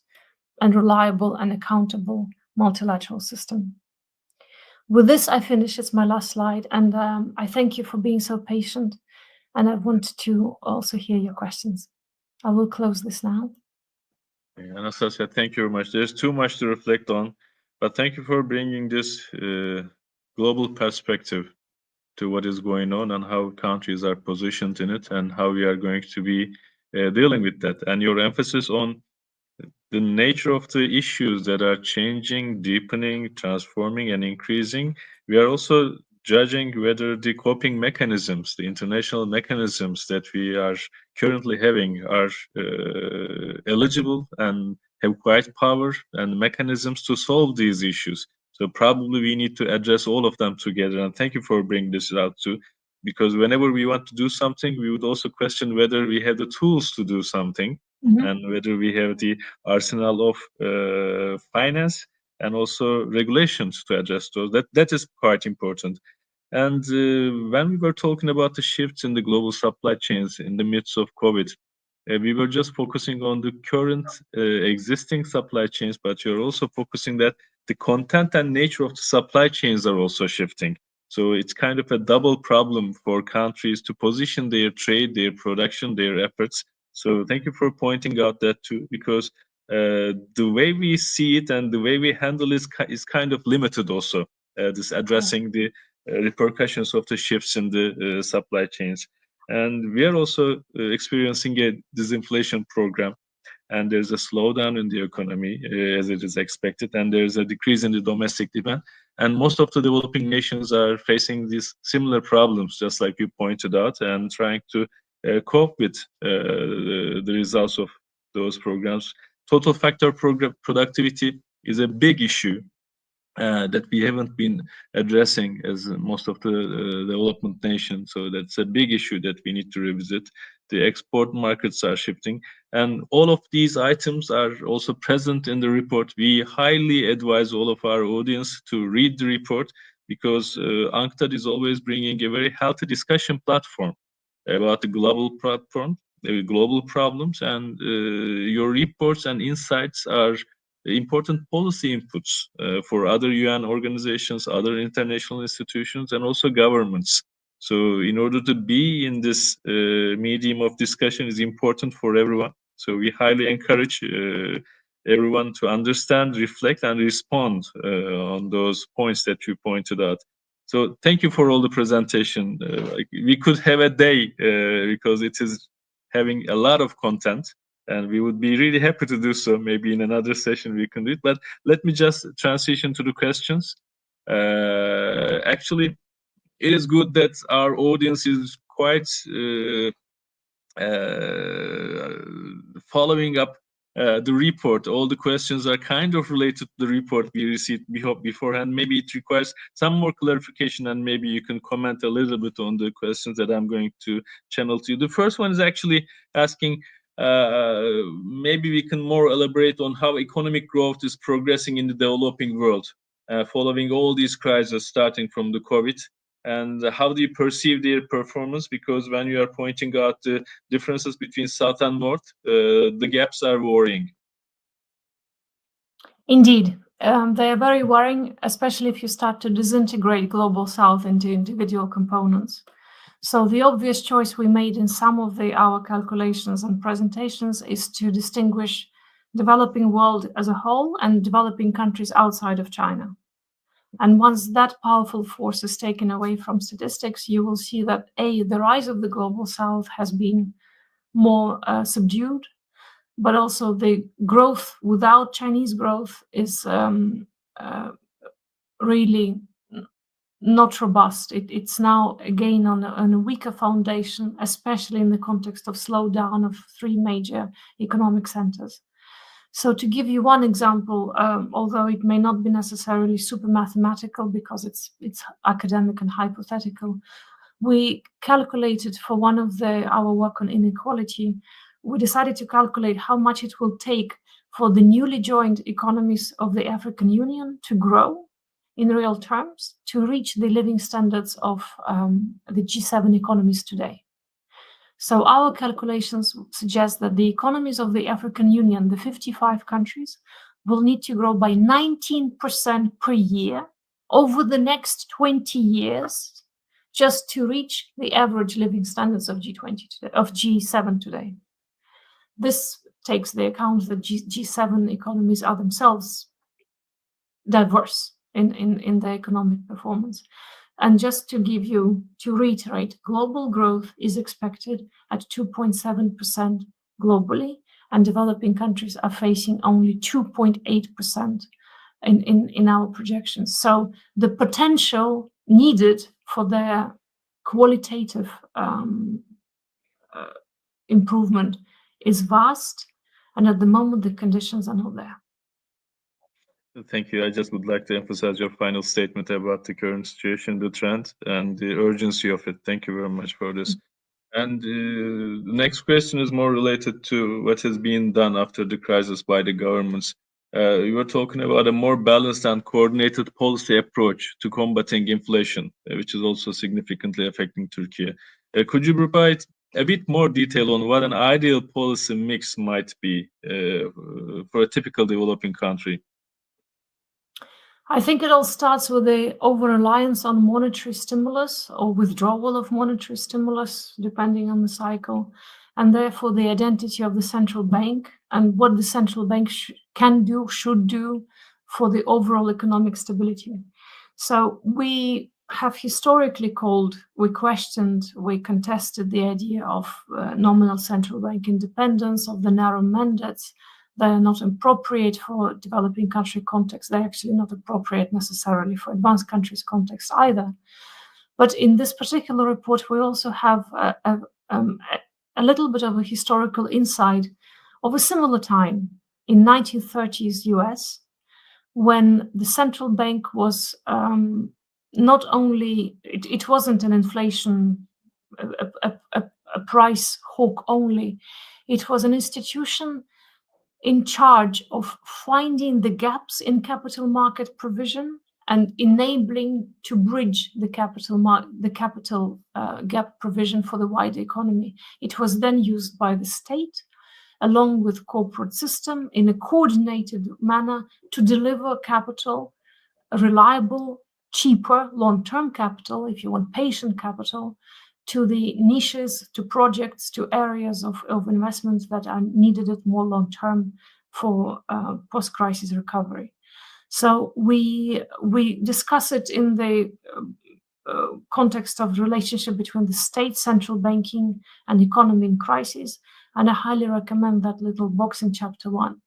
and reliable and accountable multilateral system. With this, I finish. It's my last slide. And I thank you for being so patient. And I want to also hear your questions. I will close this now. Anastasia, thank you very much. There's too much to reflect on, but thank you for bringing this global perspective to what is going on and how countries are positioned in it and how we are going to be dealing with that. And your emphasis on the nature of the issues that are changing, deepening, transforming, and increasing. We are also judging whether the coping mechanisms, the international mechanisms that we are currently having are eligible and have quite power and mechanisms to solve these issues. So probably we need to address all of them together. And thank you for bringing this out too, because whenever we want to do something, we would also question whether we have the tools to do something. Mm-hmm. And whether we have the arsenal of finance and also regulations to address those. That is quite important. And when we were talking about the shifts in the global supply chains in the midst of COVID, we were just focusing on the current existing supply chains, but you're also focusing that the content and nature of the supply chains are also shifting. So it's kind of a double problem for countries to position their trade, their production, their efforts. So thank you for pointing out that too, because the way we see it and the way we handle it is kind of limited also, this addressing the repercussions of the shifts in the supply chains. And we are also experiencing a disinflation program, and there's a slowdown in the economy as it is expected, and there's a decrease in the domestic demand. And most of the developing nations are facing these similar problems, just like you pointed out, and trying to cope with the results of those programs. Total factor productivity is a big issue that we haven't been addressing as most of the development nations. So that's a big issue that we need to revisit. The export markets are shifting, and all of these items are also present in the report. We highly advise all of our audience to read the report, because UNCTAD is always bringing a very healthy discussion platform about the global problems, and your reports and insights are important policy inputs for other UN organizations, other international institutions, and also governments. So in order to be in this medium of discussion is important for everyone. So we highly encourage everyone to understand, reflect, and respond on those points that you pointed out. So thank you for all the presentation. We could have a day because it is having a lot of content, and we would be really happy to do so. Maybe in another session we can do it. But let me just transition to the questions. Actually, it is good that our audience is quite following up the report. All the questions are kind of related to the report we received beforehand. Maybe it requires some more clarification, and maybe you can comment a little bit on the questions that I'm going to channel to you. The first one is actually asking, maybe we can more elaborate on how economic growth is progressing in the developing world following all these crises starting from the COVID, and how do you perceive their performance? Because when you are pointing out the differences between South and North, the gaps are worrying. Indeed, they are very worrying, especially if you start to disintegrate Global South into individual components. So the obvious choice we made in some of our calculations and presentations is to distinguish developing world as a whole and developing countries outside of China. And once that powerful force is taken away from statistics, you will see that the rise of the Global South has been more subdued, but also the growth without Chinese growth is really not robust. It's now again on a weaker foundation, especially in the context of slowdown of three major economic centers. So to give you one example, although it may not be necessarily super mathematical because it's academic and hypothetical, we calculated for one of our work on inequality, we decided to calculate how much it will take for the newly joined economies of the African Union to grow in real terms to reach the living standards of the G7 economies today. So our calculations suggest that the economies of the African Union, the 55 countries, will need to grow by 19% per year over the next 20 years just to reach the average living standards of G7 today. This takes the account that G7 economies are themselves diverse in their economic performance. And just to reiterate, global growth is expected at 2.7% globally, and developing countries are facing only 2.8% in our projections. So the potential needed for their qualitative improvement is vast, and at the moment the conditions are not there. Thank you. I just would like to emphasize your final statement about the current situation, the trend, and the urgency of it. Thank you very much for this. And the next question is more related to what has been done after the crisis by the governments. You were talking about a more balanced and coordinated policy approach to combating inflation, which is also significantly affecting Turkey. Could you provide a bit more detail on what an ideal policy mix might be for a typical developing country? I think it all starts with the over-reliance on monetary stimulus or withdrawal of monetary stimulus, depending on the cycle, and therefore the identity of the central bank and what the central bank can do, should do for the overall economic stability. So we have historically we contested the idea of nominal central bank independence, of the narrow mandates. They are not appropriate for developing country context. They're actually not appropriate necessarily for advanced countries context either. But in this particular report, we also have a little bit of a historical insight of a similar time in 1930s US, when the central bank was not only, it wasn't an inflation, a price hawk only. It was an institution in charge of finding the gaps in capital market provision and enabling to bridge the capital gap provision for the wider economy. It was then used by the state, along with corporate system, in a coordinated manner to deliver capital, reliable, cheaper, long-term capital, if you want patient capital, to the niches, to projects, to areas of investments that are needed at more long-term for post-crisis recovery. So we discuss it in the context of relationship between the state, central banking, and economy in crisis, and I highly recommend that little box in chapter 1.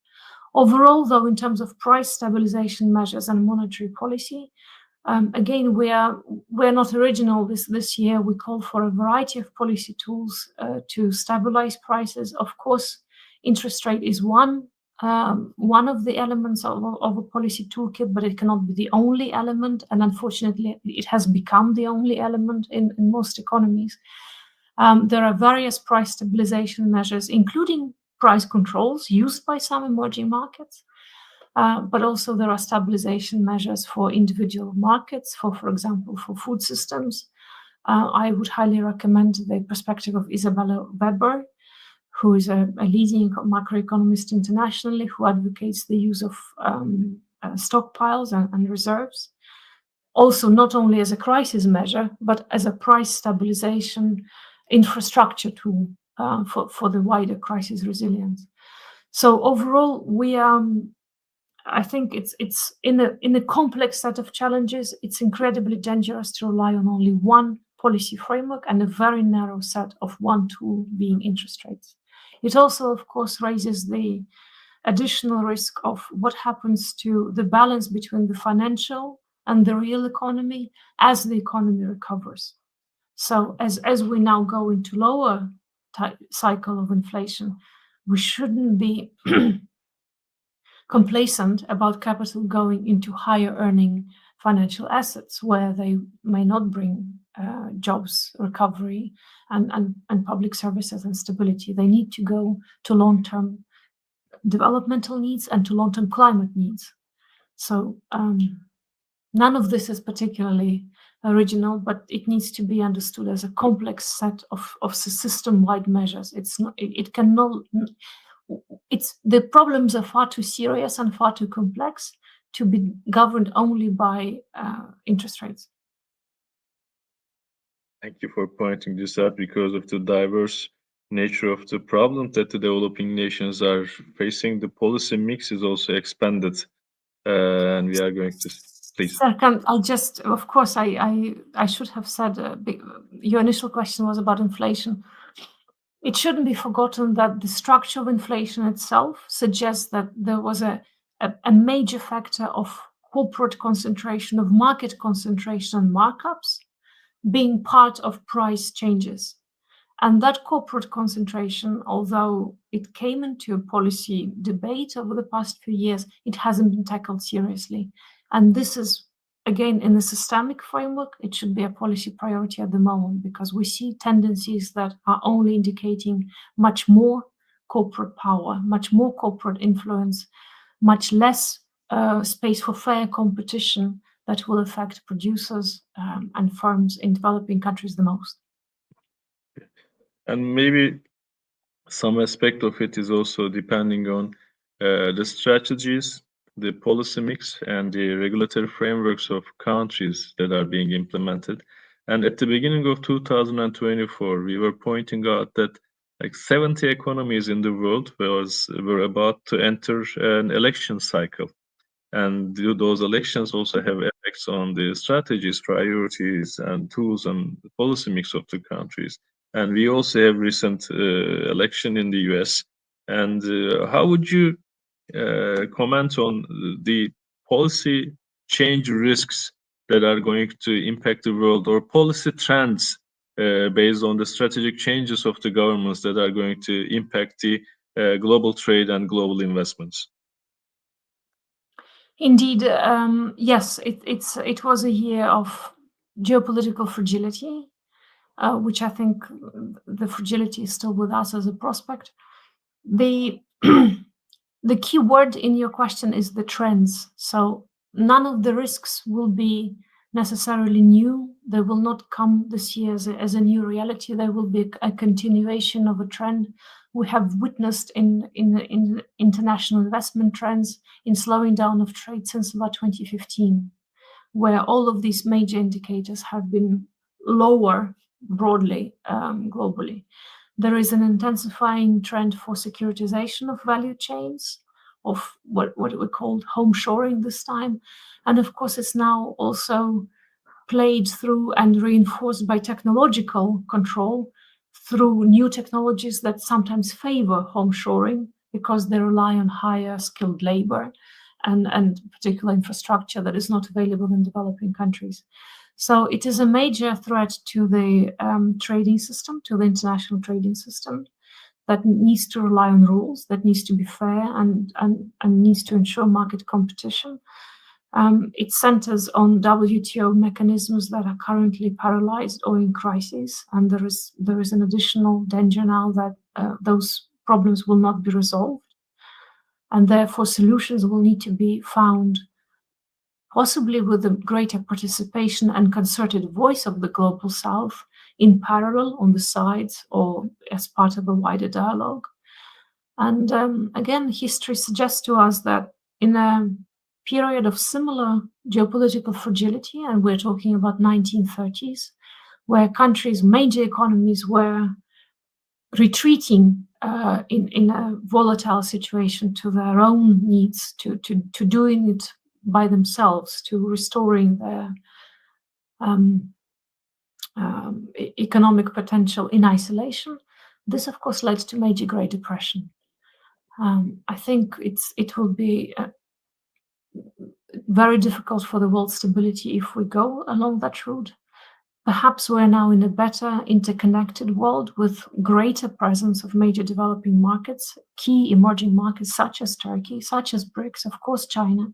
Overall, though, in terms of price stabilization measures and monetary policy, again, we're not original this year. We call for a variety of policy tools to stabilize prices. Of course, interest rate is one of the elements of a policy toolkit, but it cannot be the only element. And unfortunately, it has become the only element in most economies. There are various price stabilization measures, including price controls used by some emerging markets. But also there are stabilization measures for individual markets, for example, for food systems. I would highly recommend the perspective of Isabella Weber, who is a leading macroeconomist internationally, who advocates the use of stockpiles and reserves. Also, not only as a crisis measure, but as a price stabilization infrastructure tool for the wider crisis resilience. So overall, I think it's in a complex set of challenges. It's incredibly dangerous to rely on only one policy framework and a very narrow set of one tool, being interest rates. It also, of course, raises the additional risk of what happens to the balance between the financial and the real economy as the economy recovers. So as we now go into lower cycle of inflation, we shouldn't be complacent about capital going into higher earning financial assets where they may not bring jobs, recovery, and public services and stability. They need to go to long-term developmental needs and to long-term climate needs. So none of this is particularly original, but it needs to be understood as a complex set of system-wide measures. The problems are far too serious and far too complex to be governed only by interest rates. Thank you for pointing this out. Because of the diverse nature of the problem that the developing nations are facing, the policy mix is also expanded, and we are going to please. Serkan, I'll just, of course, I should have said your initial question was about inflation. It shouldn't be forgotten that the structure of inflation itself suggests that there was a major factor of corporate concentration, of market concentration and markups being part of price changes. And that corporate concentration, although it came into a policy debate over the past few years, it hasn't been tackled seriously. And this is, again, in the systemic framework, it should be a policy priority at the moment, because we see tendencies that are only indicating much more corporate power, much more corporate influence, much less space for fair competition that will affect producers and firms in developing countries the most. And maybe some aspect of it is also depending on the strategies, the policy mix, and the regulatory frameworks of countries that are being implemented. And at the beginning of 2024, we were pointing out that like 70 economies in the world were about to enter an election cycle. And those elections also have effects on the strategies, priorities, and tools and the policy mix of the countries. And we also have recent election in the US. And how would you comment on the policy change risks that are going to impact the world, or policy trends based on the strategic changes of the governments that are going to impact the global trade and global investments? Indeed, yes, it was a year of geopolitical fragility, which I think the fragility is still with us as a prospect. The key word in your question is the trends. So none of the risks will be necessarily new. They will not come this year as a new reality. They will be a continuation of a trend we have witnessed in international investment trends, in slowing down of trade since about 2015, where all of these major indicators have been lower broadly globally. There is an intensifying trend for securitization of value chains, of what we called home shoring this time. And of course, it's now also played through and reinforced by technological control through new technologies that sometimes favor home shoring because they rely on higher skilled labor and particular infrastructure that is not available in developing countries. So it is a major threat to the trading system, to the international trading system, that needs to rely on rules, that needs to be fair and needs to ensure market competition. It centers on WTO mechanisms that are currently paralyzed or in crisis, and there is an additional danger now that those problems will not be resolved, and therefore solutions will need to be found, possibly with a greater participation and concerted voice of the global South in parallel on the sides or as part of a wider dialogue. And again, history suggests to us that in a period of similar geopolitical fragility, and we're talking about 1930s, where countries, major economies were retreating in a volatile situation to their own needs, to doing it by themselves, to restoring their economic potential in isolation. This, of course, led to major Great Depression. I think it will be very difficult for the world stability if we go along that route. Perhaps we're now in a better interconnected world with greater presence of major developing markets, key emerging markets such as Turkey, such as BRICS, of course, China.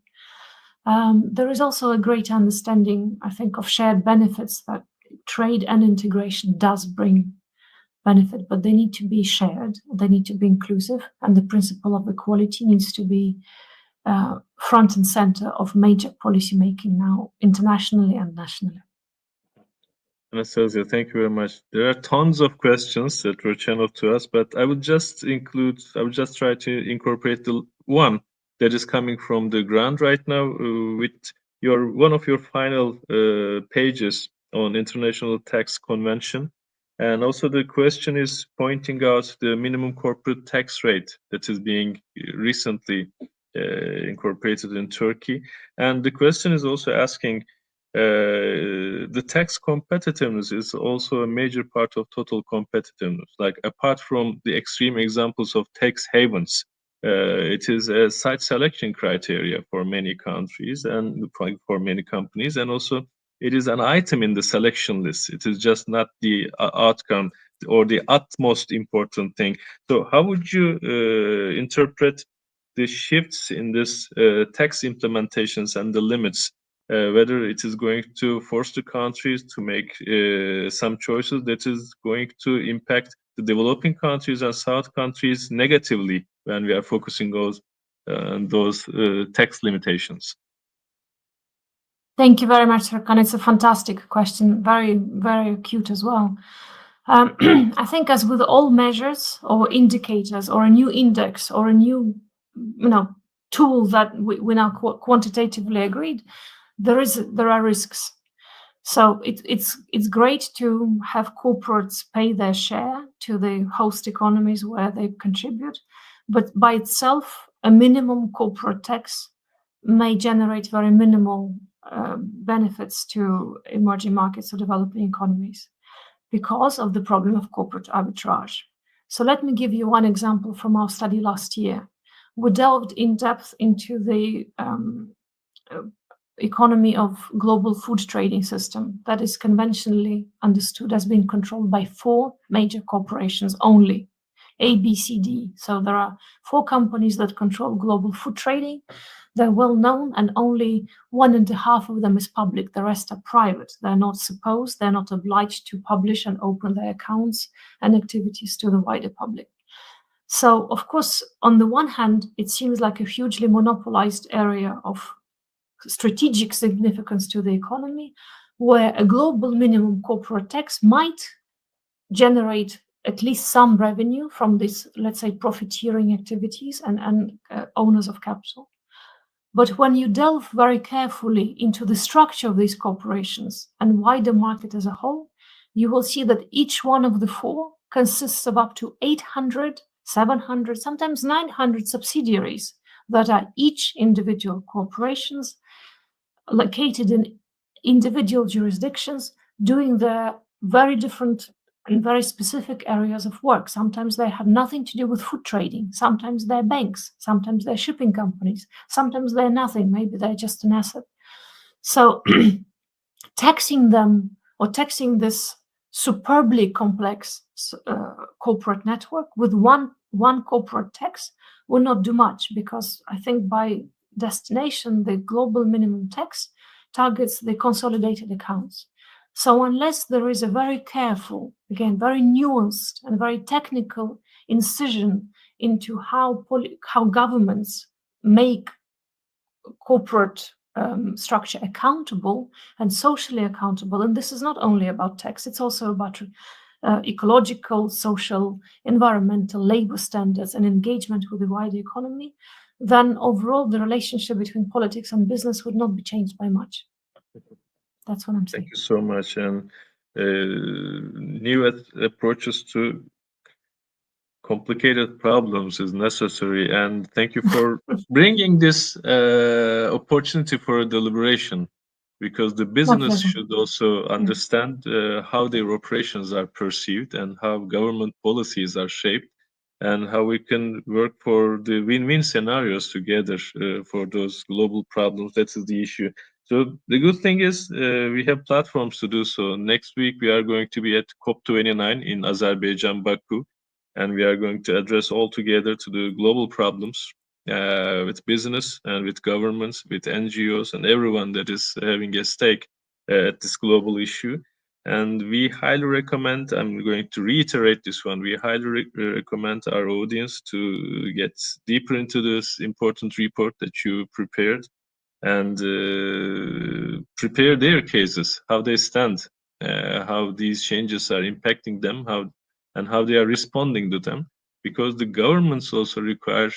There is also a great understanding, I think, of shared benefits that trade and integration does bring benefit, but they need to be shared, they need to be inclusive, and the principle of equality needs to be front and center of major policy making now, internationally and nationally. Anastasia, thank you very much. There are tons of questions that were channeled to us, but I would just try to incorporate the one that is coming from the ground right now with one of your final pages on International Tax Convention. And also the question is pointing out the minimum corporate tax rate that is being recently incorporated in Turkey. And the question is also asking, the tax competitiveness is also a major part of total competitiveness. Like, apart from the extreme examples of tax havens, it is a site selection criteria for many countries and for many companies, and also it is an item in the selection list. It is just not the outcome or the utmost important thing. So how would you interpret the shifts in this tax implementations and the limits, whether it is going to force the countries to make some choices that is going to impact the developing countries and South countries negatively when we are focusing on those tax limitations? Thank you very much, Serkan. It's a fantastic question, very, very acute as well. I think, as with all measures or indicators or a new index or a new, tool that we now quantitatively agreed, there are risks. So it's great to have corporates pay their share to the host economies where they contribute, but by itself, a minimum corporate tax may generate very minimal benefits to emerging markets or developing economies because of the problem of corporate arbitrage. So let me give you one example from our study last year. We delved in depth into the economy of global food trading system that is conventionally understood as being controlled by 4 major corporations only, A, B, C, D. So there are 4 companies that control global food trading. They're well known, and only 1.5 of them is public. The rest are private. They're not obliged to publish and open their accounts and activities to the wider public. So, of course, on the one hand, it seems like a hugely monopolized area of strategic significance to the economy, where a global minimum corporate tax might generate at least some revenue from this, let's say, profiteering activities and owners of capital. But when you delve very carefully into the structure of these corporations and wider market as a whole, you will see that each one of the 4 consists of up to 800, 700, sometimes 900 subsidiaries that are each individual corporations located in individual jurisdictions doing their very different and very specific areas of work. Sometimes they have nothing to do with food trading. Sometimes they're banks. Sometimes they're shipping companies. Sometimes they're nothing. Maybe they're just an asset. So taxing them or taxing this superbly complex corporate network with one corporate tax will not do much, because I think by destination, the global minimum tax targets the consolidated accounts. So unless there is a very careful, again, very nuanced and very technical incision into how governments make corporate structure accountable and socially accountable, and this is not only about tax, it's also about ecological, social, environmental, labor standards, and engagement with the wider economy, then overall the relationship between politics and business would not be changed by much. That's what I'm saying. Thank you so much. And new approaches to complicated problems is necessary. And thank you for bringing this opportunity for a deliberation, because the business pleasure. should also understand how their operations are perceived and how government policies are shaped, and how we can work for the win-win scenarios together for those global problems. That is the issue. So the good thing is we have platforms to do so. Next week we are going to be at COP29 in Azerbaijan, Baku, and we are going to address all together to the global problems with business and with governments, with NGOs, and everyone that is having a stake at this global issue. And we highly recommend, I'm going to reiterate this one, we highly recommend our audience to get deeper into this important report that you prepared, and prepare their cases, how they stand, how these changes are impacting them, how they are responding to them, because the governments also require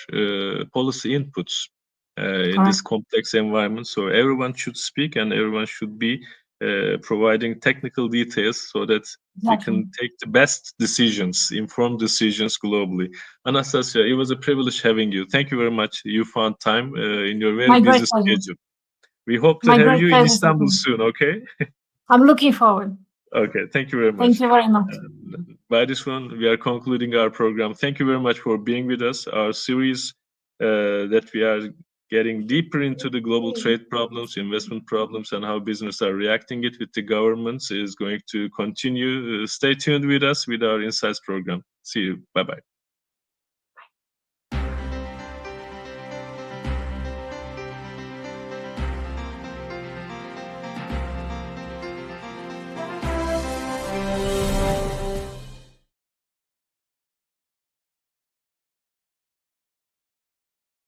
policy inputs in this complex environment. So everyone should speak and everyone should be providing technical details so that we can take the best decisions, informed decisions globally. Anastasia, it was a privilege having you. Thank you very much. You found time in your very busy schedule. We hope to have you in Istanbul soon, okay? I'm looking forward. Okay, thank you very much. Thank you very much. By this one, we are concluding our program. Thank you very much for being with us. Our series that we are getting deeper into the global trade problems, investment problems, and how business are reacting it with the governments is going to continue. Stay tuned with us with our Insights program. See you. Bye-bye.